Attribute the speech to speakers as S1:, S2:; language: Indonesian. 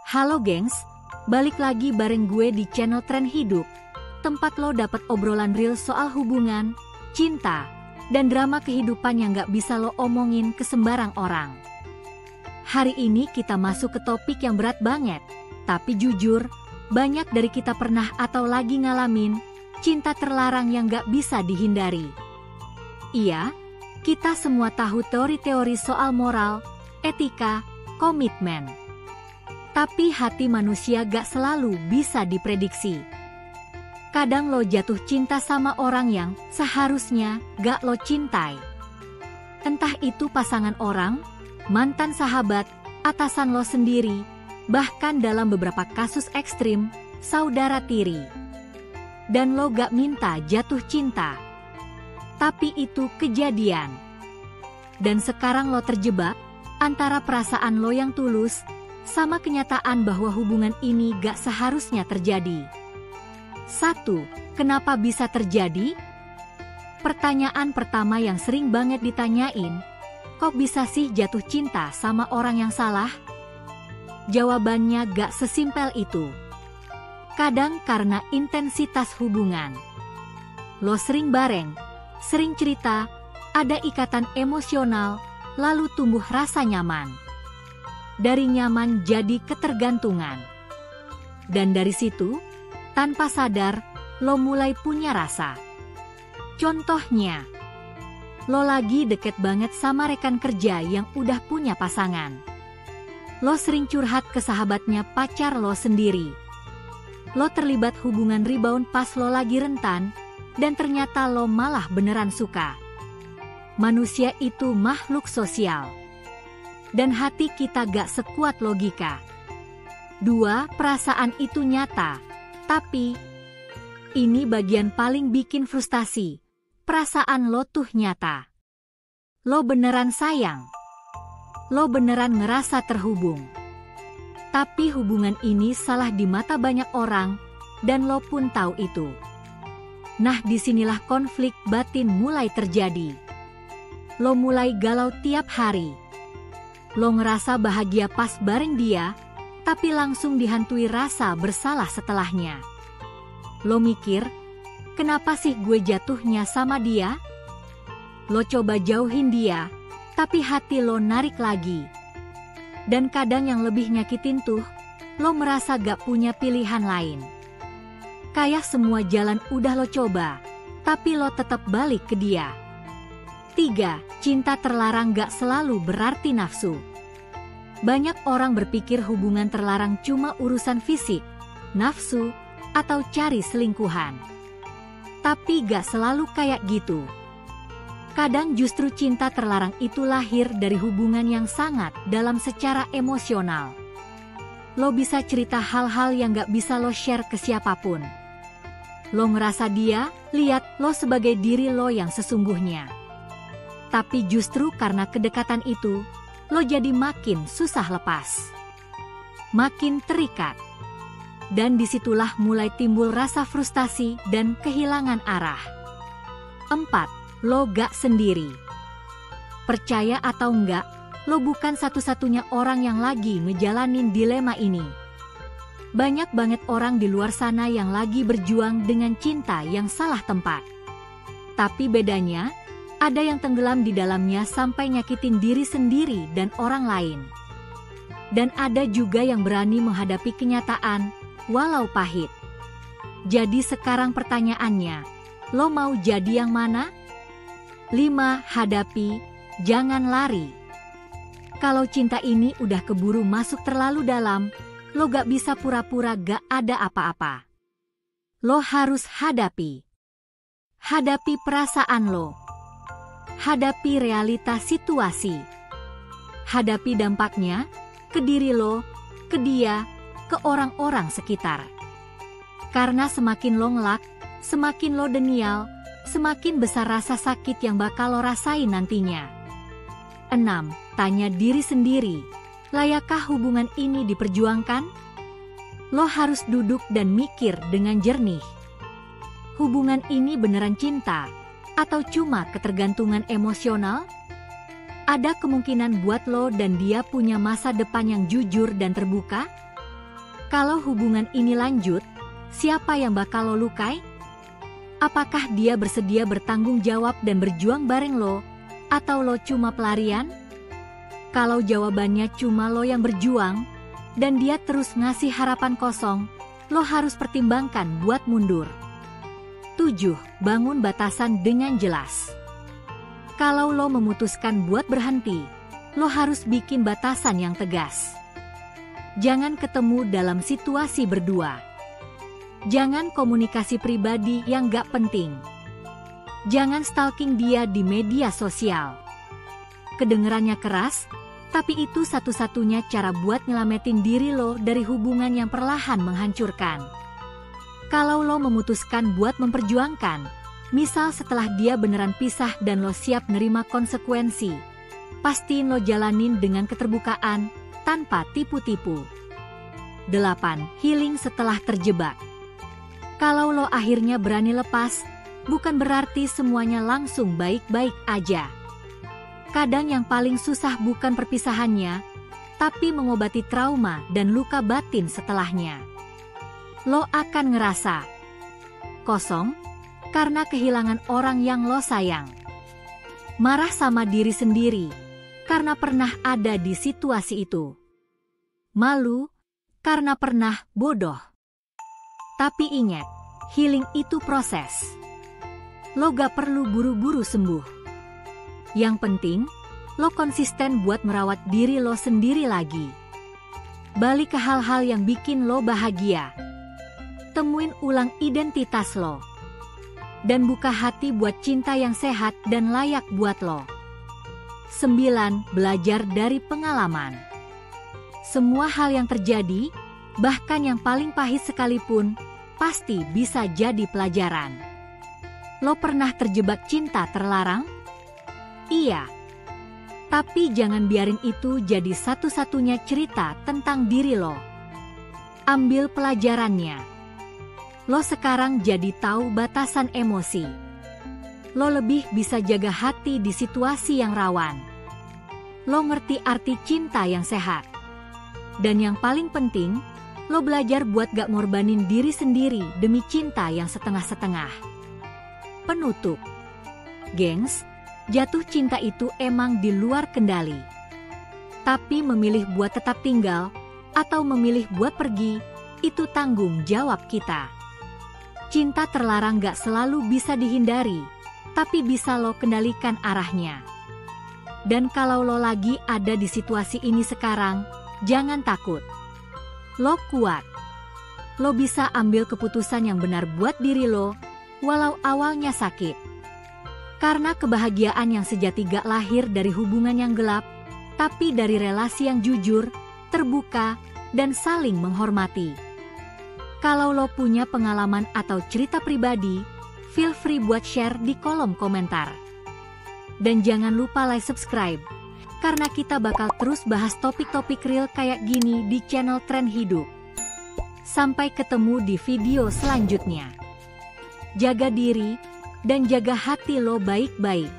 S1: Halo gengs, balik lagi bareng gue di channel Tren Hidup, tempat lo dapet obrolan real soal hubungan, cinta, dan drama kehidupan yang gak bisa lo omongin ke sembarang orang. Hari ini kita masuk ke topik yang berat banget, tapi jujur, banyak dari kita pernah atau lagi ngalamin cinta terlarang yang gak bisa dihindari. Iya, kita semua tahu teori-teori soal moral, etika, komitmen. Tapi hati manusia gak selalu bisa diprediksi. Kadang lo jatuh cinta sama orang yang seharusnya gak lo cintai. Entah itu pasangan orang, mantan sahabat, atasan lo sendiri, bahkan dalam beberapa kasus ekstrim, saudara tiri. Dan lo gak minta jatuh cinta. Tapi itu kejadian. Dan sekarang lo terjebak antara perasaan lo yang tulus sama kenyataan bahwa hubungan ini gak seharusnya terjadi. 1. Kenapa bisa terjadi? Pertanyaan pertama yang sering banget ditanyain, kok bisa sih jatuh cinta sama orang yang salah? Jawabannya gak sesimpel itu. Kadang karena intensitas hubungan. Lo sering bareng, sering cerita, ada ikatan emosional, lalu tumbuh rasa nyaman. Dari nyaman jadi ketergantungan. Dan dari situ, tanpa sadar, lo mulai punya rasa. Contohnya, lo lagi deket banget sama rekan kerja yang udah punya pasangan. Lo sering curhat ke sahabatnya pacar lo sendiri. Lo terlibat hubungan rebound pas lo lagi rentan, dan ternyata lo malah beneran suka. Manusia itu makhluk sosial. Dan hati kita gak sekuat logika. 2. Perasaan itu nyata. Tapi, ini bagian paling bikin frustasi. Perasaan lo tuh nyata. Lo beneran sayang. Lo beneran ngerasa terhubung. Tapi hubungan ini salah di mata banyak orang, dan lo pun tahu itu. Nah, disinilah konflik batin mulai terjadi. Lo mulai galau tiap hari. Lo ngerasa bahagia pas bareng dia, tapi langsung dihantui rasa bersalah setelahnya. Lo mikir, kenapa sih gue jatuhnya sama dia? Lo coba jauhin dia, tapi hati lo narik lagi. Dan kadang yang lebih nyakitin tuh, lo merasa gak punya pilihan lain. Kayak semua jalan udah lo coba, tapi lo tetap balik ke dia. 3. Cinta terlarang gak selalu berarti nafsu. Banyak orang berpikir hubungan terlarang cuma urusan fisik, nafsu, atau cari selingkuhan. Tapi gak selalu kayak gitu. Kadang justru cinta terlarang itu lahir dari hubungan yang sangat dalam secara emosional. Lo bisa cerita hal-hal yang gak bisa lo share ke siapapun. Lo ngerasa dia lihat lo sebagai diri lo yang sesungguhnya. Tapi justru karena kedekatan itu, lo jadi makin susah lepas. Makin terikat. Dan disitulah mulai timbul rasa frustasi dan kehilangan arah. 4. Lo gak sendiri. Percaya atau enggak, lo bukan satu-satunya orang yang lagi ngejalanin dilema ini. Banyak banget orang di luar sana yang lagi berjuang dengan cinta yang salah tempat. Tapi bedanya, ada yang tenggelam di dalamnya sampai nyakitin diri sendiri dan orang lain. Dan ada juga yang berani menghadapi kenyataan, walau pahit. Jadi sekarang pertanyaannya, lo mau jadi yang mana? 5. Hadapi, jangan lari. Kalau cinta ini udah keburu masuk terlalu dalam, lo gak bisa pura-pura gak ada apa-apa. Lo harus hadapi. Hadapi perasaan lo. Hadapi realitas situasi. Hadapi dampaknya ke diri lo, ke dia, ke orang-orang sekitar. Karena semakin lo ngelak, semakin lo denial, semakin besar rasa sakit yang bakal lo rasain nantinya. 6. Tanya diri sendiri, layakkah hubungan ini diperjuangkan? Lo harus duduk dan mikir dengan jernih. Hubungan ini beneran cinta? Atau cuma ketergantungan emosional? Ada kemungkinan buat lo dan dia punya masa depan yang jujur dan terbuka? Kalau hubungan ini lanjut, siapa yang bakal lo lukai? Apakah dia bersedia bertanggung jawab dan berjuang bareng lo, atau lo cuma pelarian? Kalau jawabannya cuma lo yang berjuang, dan dia terus ngasih harapan kosong, lo harus pertimbangkan buat mundur. 7. Bangun batasan dengan jelas. Kalau lo memutuskan buat berhenti, lo harus bikin batasan yang tegas. Jangan ketemu dalam situasi berdua. Jangan komunikasi pribadi yang gak penting. Jangan stalking dia di media sosial. Kedengerannya keras, tapi itu satu-satunya cara buat nyelamatin diri lo dari hubungan yang perlahan menghancurkan. Kalau lo memutuskan buat memperjuangkan, misal setelah dia beneran pisah dan lo siap nerima konsekuensi, pastiin lo jalanin dengan keterbukaan, tanpa tipu-tipu. 8. Healing setelah terjebak. Kalau lo akhirnya berani lepas, bukan berarti semuanya langsung baik-baik aja. Kadang yang paling susah bukan perpisahannya, tapi mengobati trauma dan luka batin setelahnya. Lo akan ngerasa kosong karena kehilangan orang yang lo sayang. Marah sama diri sendiri karena pernah ada di situasi itu. Malu karena pernah bodoh. Tapi ingat, healing itu proses. Lo gak perlu buru-buru sembuh. Yang penting, lo konsisten buat merawat diri lo sendiri lagi. Balik ke hal-hal yang bikin lo bahagia. Temuin ulang identitas lo. Dan buka hati buat cinta yang sehat dan layak buat lo. 9. Belajar dari pengalaman. Semua hal yang terjadi, bahkan yang paling pahit sekalipun, pasti bisa jadi pelajaran. Lo pernah terjebak cinta terlarang? Iya. Tapi jangan biarin itu jadi satu-satunya cerita tentang diri lo. Ambil pelajarannya. Lo sekarang jadi tahu batasan emosi. Lo lebih bisa jaga hati di situasi yang rawan. Lo ngerti arti cinta yang sehat. Dan yang paling penting, lo belajar buat gak ngorbanin diri sendiri demi cinta yang setengah-setengah. Penutup. Gengs, jatuh cinta itu emang di luar kendali. Tapi memilih buat tetap tinggal, atau memilih buat pergi, itu tanggung jawab kita. Cinta terlarang gak selalu bisa dihindari, tapi bisa lo kendalikan arahnya. Dan kalau lo lagi ada di situasi ini sekarang, jangan takut. Lo kuat. Lo bisa ambil keputusan yang benar buat diri lo, walau awalnya sakit. Karena kebahagiaan yang sejati gak lahir dari hubungan yang gelap, tapi dari relasi yang jujur, terbuka, dan saling menghormati. Kalau lo punya pengalaman atau cerita pribadi, feel free buat share di kolom komentar. Dan jangan lupa like subscribe, karena kita bakal terus bahas topik-topik real kayak gini di channel Tren Hidup. Sampai ketemu di video selanjutnya. Jaga diri, dan jaga hati lo baik-baik.